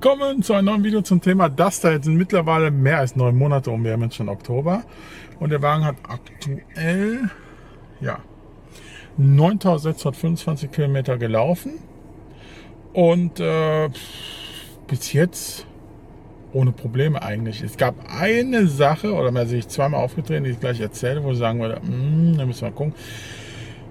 Willkommen zu einem neuen Video zum Thema Duster. Jetzt sind mittlerweile mehr als 9 Monate um. Wir haben jetzt schon Oktober. Und der Wagen hat aktuell 9.625 Kilometer gelaufen. Und bis jetzt ohne Probleme eigentlich. Es gab eine Sache, oder mehr sich zweimal aufgetreten, die ich gleich erzähle, wo ich sagen würde, da müssen wir gucken.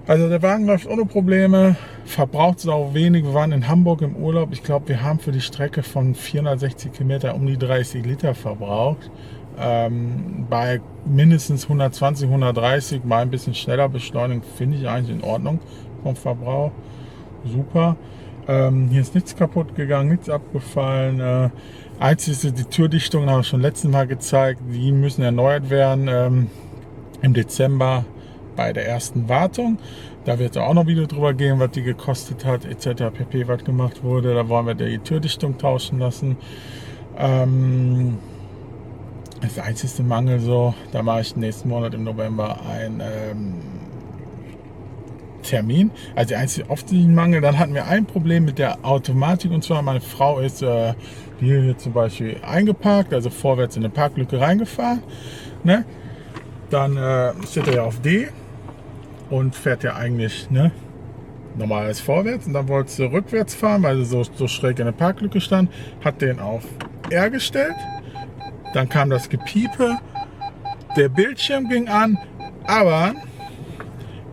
Also der Wagen läuft ohne Probleme, verbraucht sau wenig. Wir waren in Hamburg im Urlaub. Ich glaube, wir haben für die Strecke von 460 Kilometer um die 30 Liter verbraucht. Bei mindestens 120, 130, mal ein bisschen schneller beschleunigen, finde ich eigentlich in Ordnung vom Verbrauch. Super. Hier ist nichts kaputt gegangen, nichts abgefallen. Einzig ist die Türdichtungen, habe ich schon letztes Mal gezeigt, die müssen erneuert werden im Dezember bei der ersten Wartung. Da wird es auch noch Video drüber geben, was die gekostet hat, etc. pp. Was gemacht wurde. Da wollen wir die Türdichtung tauschen lassen. Das einzige Mangel so, da mache ich nächsten Monat im November ein Termin. Also der einzige offensichtliche Mangel. Dann hatten wir ein Problem mit der Automatik, und zwar meine Frau ist hier zum Beispiel eingeparkt, also vorwärts in eine Parklücke reingefahren. Ne? Dann steht er ja auf D und fährt ja eigentlich normales vorwärts, und dann wollte sie rückwärts fahren, weil sie so schräg in der Parklücke stand, hat den auf R gestellt, dann kam das Gepiepe, der Bildschirm ging an, aber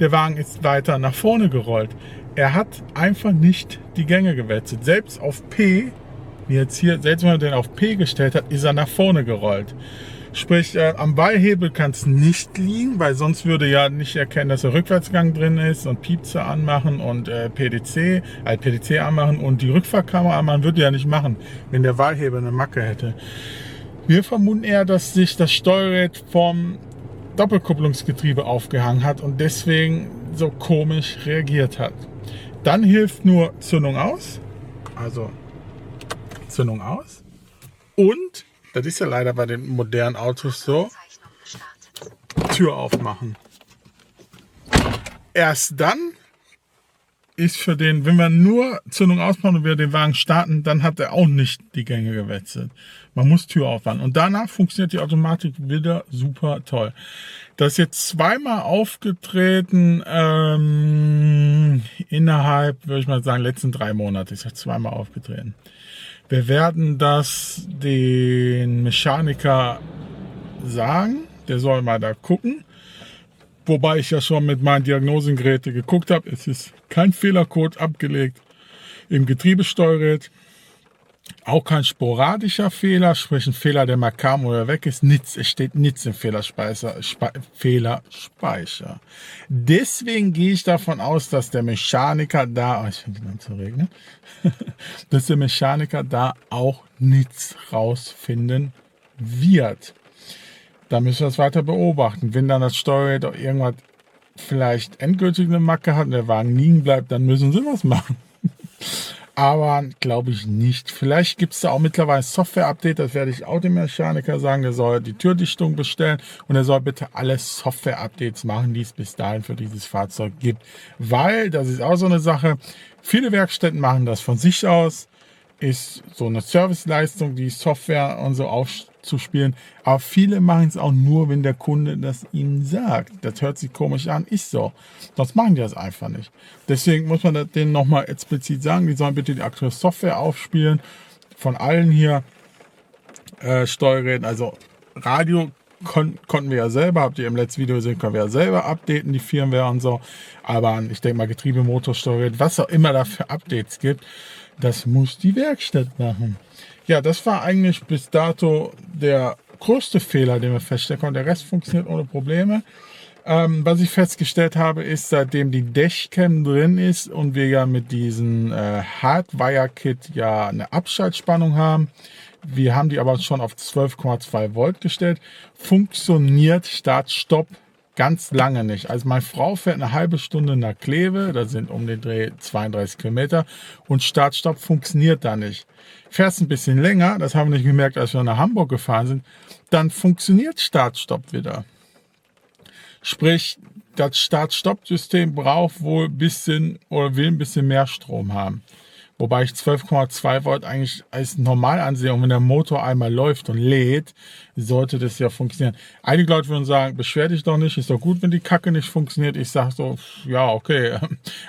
der Wagen ist weiter nach vorne gerollt. Er hat einfach nicht die Gänge gewechselt. Selbst auf P, wie jetzt hier, selbst wenn er den auf P gestellt hat, ist er nach vorne gerollt. Sprich, am Beihebel kann es nicht liegen, weil sonst würde ja nicht erkennen, dass der Rückwärtsgang drin ist, und Piepse anmachen und PDC anmachen und die Rückfahrkamera anmachen, würde ja nicht machen, wenn der Beihebel eine Macke hätte. Wir vermuten eher, dass sich das Steuerrad vom Doppelkupplungsgetriebe aufgehangen hat und deswegen so komisch reagiert hat. Dann hilft nur Zündung aus, also Zündung aus, und das ist ja leider bei den modernen Autos so, Tür aufmachen. Erst dann ist für den, wenn wir nur Zündung ausmachen und wir den Wagen starten, dann hat er auch nicht die Gänge gewechselt. Man muss Tür aufmachen. Und danach funktioniert die Automatik wieder super toll. Das ist jetzt zweimal aufgetreten, innerhalb, würde ich mal sagen, letzten 3 Monate ist er zweimal aufgetreten. Wir werden das den Mechaniker sagen, der soll mal da gucken. Wobei ich ja schon mit meinen Diagnosengeräten geguckt habe, es ist kein Fehlercode abgelegt im Getriebesteuerrad, auch kein sporadischer Fehler, sprich ein Fehler, der mal kam oder weg ist, nichts, es steht nichts im Fehlerspeicher. Deswegen gehe ich davon aus, dass der Mechaniker da, ich finde es zu regnen, dass der Mechaniker da auch nichts rausfinden wird. Da müssen wir es weiter beobachten. Wenn dann das Steuerrad auch irgendwas vielleicht endgültig eine Macke hat und der Wagen liegen bleibt, dann müssen sie was machen. Aber glaube ich nicht. Vielleicht gibt es da auch mittlerweile ein Software-Update, das werde ich auch dem Mechaniker sagen. Der soll die Türdichtung bestellen und er soll bitte alle Software-Updates machen, die es bis dahin für dieses Fahrzeug gibt. Weil, das ist auch so eine Sache, viele Werkstätten machen das von sich aus. Ist so eine Serviceleistung, die Software und so aufzuspielen. Aber viele machen es auch nur, wenn der Kunde das ihnen sagt. Das hört sich komisch an, ist so. Sonst machen die das einfach nicht. Deswegen muss man denen nochmal explizit sagen, die sollen bitte die aktuelle Software aufspielen. Von allen hier Steuerräden, also Radio konnten wir ja selber, habt ihr im letzten Video gesehen, können wir ja selber updaten, die Firmware und so. Aber ich denke mal, Getriebe, Motor, Steuerrad, was auch immer da für Updates gibt, das muss die Werkstatt machen. Ja, das war eigentlich bis dato der größte Fehler, den wir feststellen konnten. Der Rest funktioniert ohne Probleme. Was ich festgestellt habe, ist, seitdem die Dashcam drin ist und wir ja mit diesem Hardwire-Kit ja eine Abschaltspannung haben, wir haben die aber schon auf 12,2 Volt gestellt, funktioniert Start-Stopp ganz lange nicht. Also meine Frau fährt eine halbe Stunde nach Kleve, das sind um den Dreh 32 Kilometer, und Start-Stopp funktioniert da nicht. Fährst ein bisschen länger, das haben wir nicht gemerkt, als wir nach Hamburg gefahren sind, dann funktioniert Start-Stopp wieder. Sprich, das Start-Stopp-System braucht wohl ein bisschen oder will ein bisschen mehr Strom haben. Wobei ich 12,2 Volt eigentlich als normal ansehe. Und wenn der Motor einmal läuft und lädt, sollte das ja funktionieren. Einige Leute würden sagen, beschwer dich doch nicht, ist doch gut, wenn die Kacke nicht funktioniert. Ich sage so, ja, okay,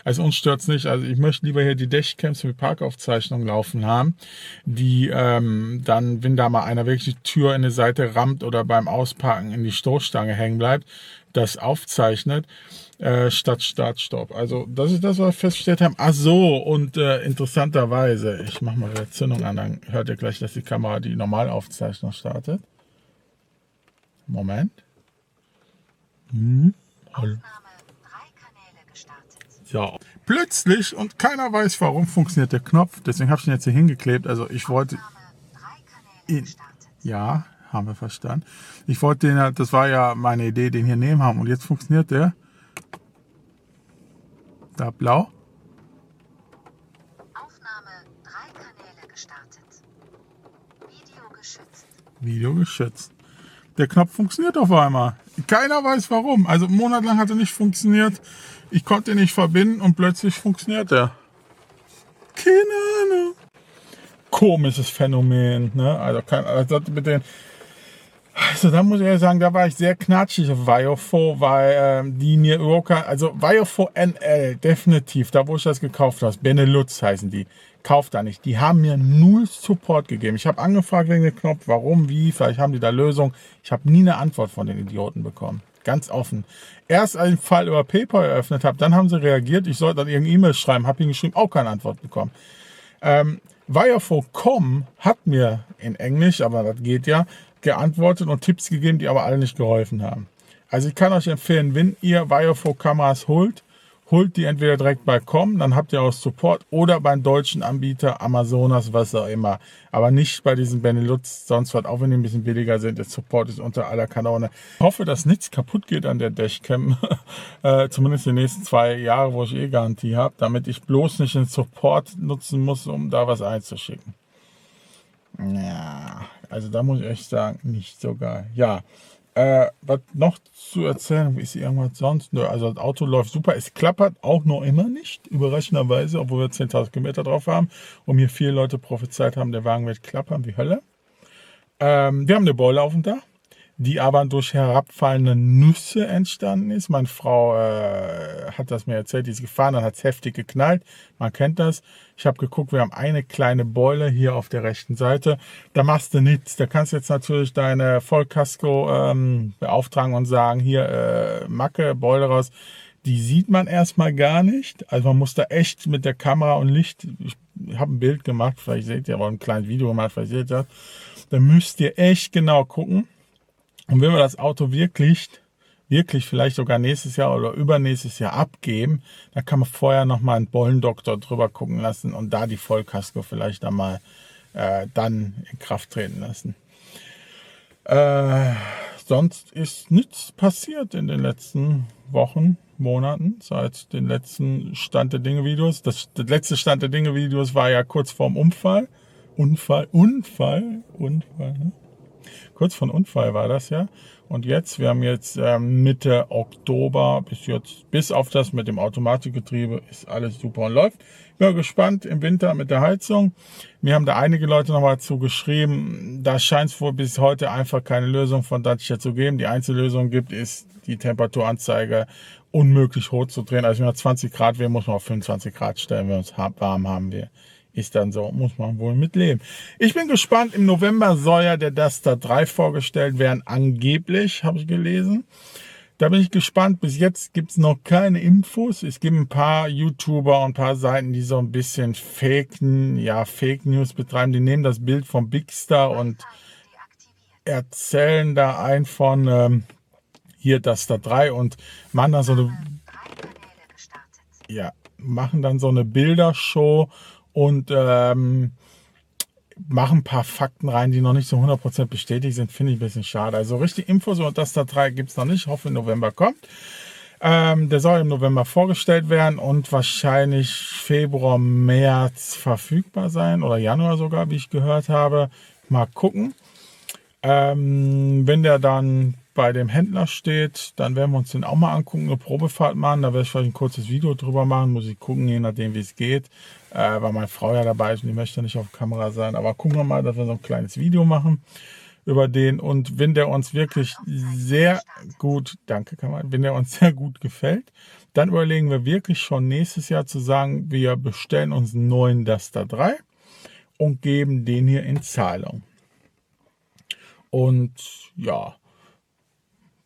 also uns stört's nicht. Also ich möchte lieber hier die Dashcams mit Parkaufzeichnung laufen haben, die dann, wenn da mal einer wirklich die Tür in die Seite rammt oder beim Ausparken in die Stoßstange hängen bleibt, das aufzeichnet, statt Start, Stopp. Also das ist das, was wir festgestellt haben. Ach so, und interessanterweise, ich mache mal die Zündung an, dann hört ihr gleich, dass die Kamera die Normalaufzeichnung startet. Moment. Aufnahme 3 Kanäle gestartet. So, plötzlich, und keiner weiß warum, funktioniert der Knopf. Deswegen habe ich ihn jetzt hier hingeklebt. Also ich wollte Aufnahme 3 Kanäle gestartet. ja, haben wir verstanden. Ich wollte den, das war ja meine Idee, den hier nehmen haben. Und jetzt funktioniert der. Da blau. Aufnahme 3 Kanäle gestartet. Video geschützt. Video geschützt. Der Knopf funktioniert auf einmal. Keiner weiß warum. Also einen Monat lang hat er nicht funktioniert. Ich konnte ihn nicht verbinden und plötzlich funktioniert er. Keine Ahnung. Komisches Phänomen. Ne? Also mit den. Also da muss ich ja sagen, da war ich sehr knatschig auf Viofo, weil die mir überhaupt also Viofo NL, definitiv, da wo ich das gekauft habe, Benelux heißen die, kauft da nicht. Die haben mir null Support gegeben. Ich habe angefragt wegen dem Knopf, warum, wie, vielleicht haben die da Lösung. Ich habe nie eine Antwort von den Idioten bekommen. Ganz offen. Erst einen Fall über PayPal eröffnet habe, dann haben sie reagiert, ich sollte dann irgendeine E-Mail schreiben, habe ihnen geschrieben, auch keine Antwort bekommen. Viofo.com hat mir in Englisch, aber das geht ja, geantwortet und Tipps gegeben, die aber alle nicht geholfen haben. Also ich kann euch empfehlen, wenn ihr Viofo-Kameras holt die entweder direkt bei Com, dann habt ihr auch Support, oder beim deutschen Anbieter Amazonas, was auch immer. Aber nicht bei diesen Benelux, sonst was, auch wenn die ein bisschen billiger sind. Der Support ist unter aller Kanone. Ich hoffe, dass nichts kaputt geht an der Dashcam, zumindest die nächsten 2 Jahre, wo ich Garantie habe, damit ich bloß nicht den Support nutzen muss, um da was einzuschicken. Ja, also da muss ich echt sagen, nicht so geil. Ja, was noch zu erzählen, ist irgendwas sonst? Nö, also das Auto läuft super, es klappert auch noch immer nicht, überraschenderweise, obwohl wir 10.000 Kilometer drauf haben und mir 4 Leute prophezeit haben, der Wagen wird klappern wie Hölle. Wir haben eine Beule auf dem Dach, die aber durch herabfallende Nüsse entstanden ist. Meine Frau hat das mir erzählt, die ist gefahren, dann hat es heftig geknallt. Man kennt das. Ich habe geguckt, wir haben eine kleine Beule hier auf der rechten Seite. Da machst du nichts. Da kannst du jetzt natürlich deine Vollkasko beauftragen und sagen, hier Macke, Beule raus. Die sieht man erstmal gar nicht. Also man muss da echt mit der Kamera und Licht, ich habe ein Bild gemacht, vielleicht seht ihr, aber ein kleines Video gemacht, vielleicht seht ihr das. Da müsst ihr echt genau gucken. Und wenn wir das Auto wirklich vielleicht sogar nächstes Jahr oder übernächstes Jahr abgeben, dann kann man vorher nochmal einen Bollendoktor drüber gucken lassen und da die Vollkasko vielleicht einmal dann in Kraft treten lassen. Sonst ist nichts passiert in den letzten Wochen, Monaten, seit den letzten Stand der Dinge Videos. Das letzte Stand der Dinge Videos war ja kurz vorm Unfall. Unfall, ne? Kurz vor Unfall war das ja. Und jetzt, wir haben jetzt Mitte Oktober, bis auf das mit dem Automatikgetriebe, ist alles super und läuft. Ich bin gespannt im Winter mit der Heizung. Mir haben da einige Leute nochmal zu geschrieben, da scheint es wohl bis heute einfach keine Lösung von Dacia zu geben. Die einzige Lösung gibt, ist die Temperaturanzeige unmöglich hoch zu drehen. Also wenn wir 20 Grad wären, muss man auf 25 Grad stellen, wenn wir uns warm haben wir. Ist dann so, muss man wohl mitleben. Ich bin gespannt, im November soll ja der Duster 3 vorgestellt werden, angeblich, habe ich gelesen. Da bin ich gespannt, bis jetzt gibt es noch keine Infos. Es gibt ein paar YouTuber und ein paar Seiten, die so ein bisschen Fake News betreiben. Die nehmen das Bild vom Big Star und erzählen da ein von hier Duster 3 und machen dann so eine Bildershow und machen ein paar Fakten rein, die noch nicht so 100% bestätigt sind. Finde ich ein bisschen schade. Also richtig Infos über Duster 3 gibt es noch nicht. Ich hoffe, im November kommt. Der soll im November vorgestellt werden und wahrscheinlich Februar, März verfügbar sein. Oder Januar sogar, wie ich gehört habe. Mal gucken. Wenn der dann bei dem Händler steht, dann werden wir uns den auch mal angucken, eine Probefahrt machen. Da werde ich vielleicht ein kurzes Video drüber machen, muss ich gucken, je nachdem wie es geht, weil meine Frau ja dabei ist und die möchte nicht auf Kamera sein. Aber gucken wir mal, dass wir so ein kleines Video machen über den, und wenn der uns wirklich sehr gut, danke Kamera, wenn der uns sehr gut gefällt, dann überlegen wir wirklich schon nächstes Jahr zu sagen, wir bestellen uns einen neuen Duster 3 und geben den hier in Zahlung. Und ja,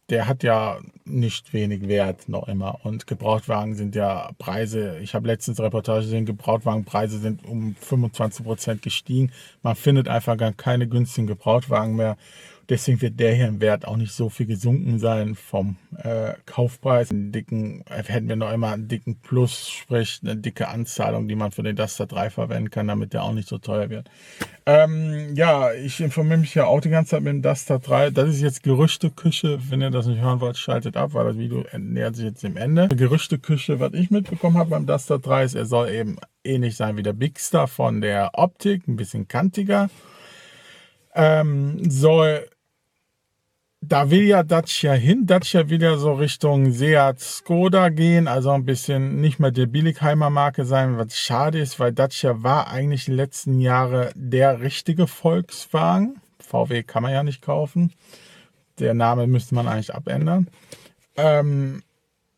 der hat ja nicht wenig Wert noch immer, und Gebrauchtwagen sind ja Preise, ich habe letztens Reportage gesehen, Gebrauchtwagenpreise sind um 25% gestiegen. Man findet einfach gar keine günstigen Gebrauchtwagen mehr. Deswegen wird der hier im Wert auch nicht so viel gesunken sein vom Kaufpreis. Hätten wir noch immer einen dicken Plus, sprich eine dicke Anzahlung, die man für den Duster 3 verwenden kann, damit der auch nicht so teuer wird. Ja, ich informiere mich ja auch die ganze Zeit mit dem Duster 3. Das ist jetzt Gerüchteküche. Wenn ihr das nicht hören wollt, schaltet ab, weil das Video nähert sich jetzt dem Ende. Gerüchteküche, was ich mitbekommen habe beim Duster 3 ist, er soll eben ähnlich sein wie der Bigstar von der Optik, ein bisschen kantiger. Da will ja Dacia hin. Dacia will ja so Richtung Seat Skoda gehen, also ein bisschen nicht mehr der Billigheimer Marke sein, was schade ist, weil Dacia war eigentlich die letzten Jahre der richtige Volkswagen. VW kann man ja nicht kaufen. Der Name müsste man eigentlich abändern.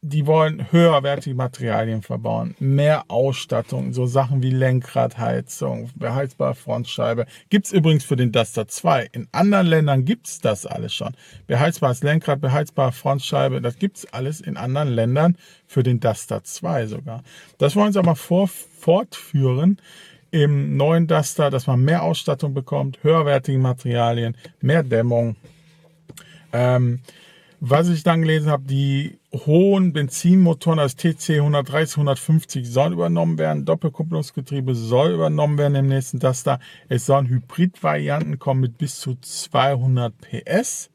Die wollen höherwertige Materialien verbauen, mehr Ausstattung, so Sachen wie Lenkradheizung, beheizbare Frontscheibe. Gibt es übrigens für den Duster 2. In anderen Ländern gibt es das alles schon. Beheizbares Lenkrad, beheizbare Frontscheibe, das gibt es alles in anderen Ländern für den Duster 2 sogar. Das wollen sie aber fortführen im neuen Duster, dass man mehr Ausstattung bekommt, höherwertige Materialien, mehr Dämmung. Was ich dann gelesen habe, die hohen Benzinmotoren, das TC 130, 150 sollen übernommen werden. Doppelkupplungsgetriebe soll übernommen werden im nächsten Duster. Es sollen Hybridvarianten kommen mit bis zu 200 PS.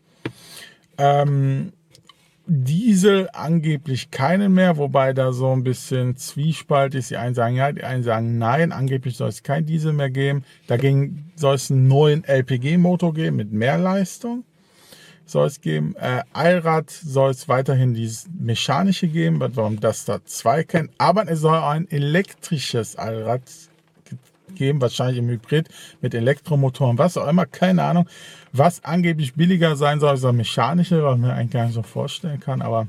Diesel angeblich keinen mehr, wobei da so ein bisschen Zwiespalt ist. Die einen sagen ja, die einen sagen nein. Angeblich soll es kein Diesel mehr geben. Dagegen soll es einen neuen LPG-Motor geben mit mehr Leistung. Soll es geben. Allrad soll es weiterhin dieses mechanische geben, was wir im Duster 2 kennen. Aber es soll auch ein elektrisches Allrad geben, wahrscheinlich im Hybrid mit Elektromotoren, was auch immer, keine Ahnung. Was angeblich billiger sein soll, ist das mechanische, was man eigentlich gar nicht so vorstellen kann, aber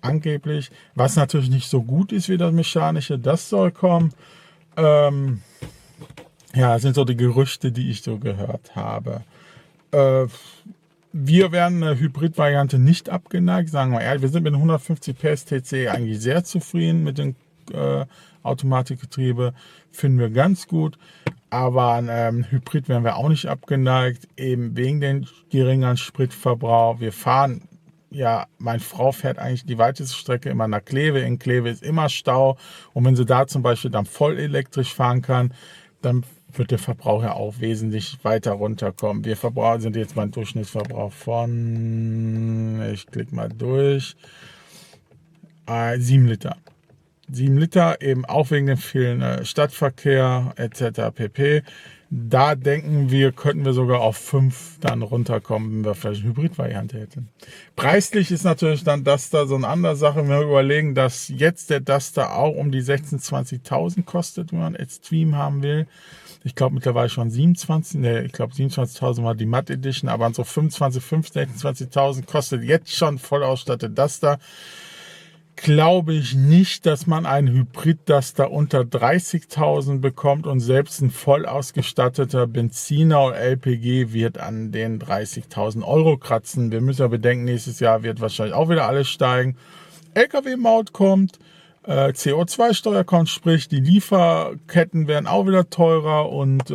angeblich, was natürlich nicht so gut ist wie das mechanische, das soll kommen. Ja, das sind so die Gerüchte, die ich so gehört habe. Wir werden eine Hybrid-Variante nicht abgeneigt, sagen wir ehrlich. Wir sind mit dem 150 PS TC eigentlich sehr zufrieden mit dem Automatikgetriebe. Finden wir ganz gut. Aber ein Hybrid wären wir auch nicht abgeneigt, eben wegen den geringeren Spritverbrauch. Wir fahren, ja, meine Frau fährt eigentlich die weiteste Strecke immer nach Kleve. In Kleve ist immer Stau. Und wenn sie da zum Beispiel dann voll elektrisch fahren kann, dann wird der Verbrauch ja auch wesentlich weiter runterkommen. Wir sind jetzt beim Durchschnittsverbrauch von, ich klicke mal durch, 7 Liter. 7 Liter, eben auch wegen dem vielen Stadtverkehr etc. pp. Da denken wir, könnten wir sogar auf 5 dann runterkommen, wenn wir vielleicht eine Hybrid-Variante hätten. Preislich ist natürlich dann Duster so eine andere Sache. Wenn wir überlegen, dass jetzt der Duster auch um die 16.000, 20.000 kostet, wenn man Extreme haben will. Ich glaube mittlerweile schon 27.000 war die Matte Edition, aber so 26.000 kostet jetzt schon voll ausgestattet Duster. Glaube ich nicht, dass man einen Hybrid-Duster unter 30.000 bekommt, und selbst ein voll ausgestatteter Benziner oder LPG wird an den 30.000 Euro kratzen. Wir müssen ja bedenken, nächstes Jahr wird wahrscheinlich auch wieder alles steigen. LKW-Maut kommt, CO2-Steuer kommt, sprich die Lieferketten werden auch wieder teurer, und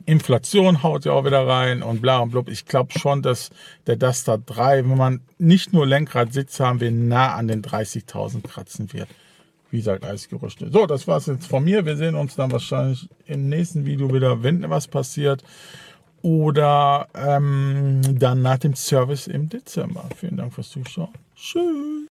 Inflation haut ja auch wieder rein und bla und blub. Ich glaube schon, dass der Duster 3, wenn man nicht nur Lenkrad-Sitz haben will, nah an den 30.000 kratzen wird. Wie gesagt, alles Gerüchte. So, das war's jetzt von mir. Wir sehen uns dann wahrscheinlich im nächsten Video wieder, wenn was passiert. Oder dann nach dem Service im Dezember. Vielen Dank fürs Zuschauen. Tschüss.